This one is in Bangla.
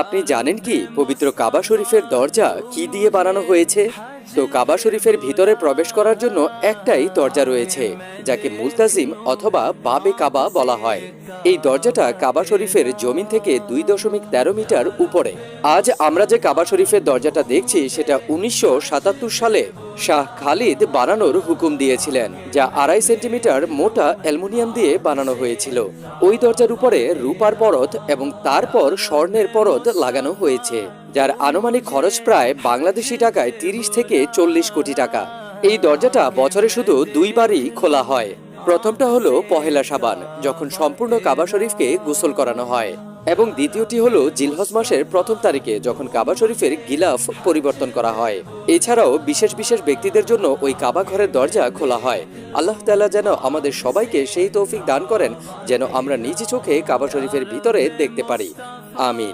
আপনি জানেন কি পবিত্র কাবা শরীফের দরজা কি দিয়ে বানানো হয়েছে? তো কাবা শরীফের ভিতরে প্রবেশ করার জন্য একটাই দরজা রয়েছে, যাকে মুলতাজিম অথবা বাবে কাবা বলা হয়। এই দরজাটা কাবা শরীফের জমিন থেকে 2.13 মিটার উপরে। আজ আমরা যে কাবা শরীফের দরজাটা দেখছি সেটা 1977 সালে শাহ খালিদ বানানোর হুকুম দিয়েছিলেন, যা 2.5 সেন্টিমিটার মোটা অ্যালুমিনিয়াম দিয়ে বানানো হয়েছিল। ওই দরজার উপরে রূপার পরত এবং তারপর স্বর্ণের পরত লাগানো হয়েছে, যার আনুমানিক খরচ প্রায় বাংলাদেশি টাকায় 30 থেকে 40 কোটি টাকা। এই দরজাটা বছরে শুধু দুইবারই খোলা হয়। প্রথমটা হলো পহেলা শাবান, যখন সম্পূর্ণ কাবা শরীফকে গোসল করানো হয়, এবং দ্বিতীয়টি হলো জিলহজ মাসের 1ম তারিখে, যখন কাবা শরীফের গিলাফ পরিবর্তন করা হয়। এছাড়াও বিশেষ বিশেষ ব্যক্তিদের জন্য ওই কাবা ঘরের দরজা খোলা হয়। আল্লাহ তাআলা যেন আমাদের সবাইকে সেই তৌফিক দান করেন যেন আমরা নিজ চোখে কাবা শরীফের ভিতরে দেখতে পারি। আমিন।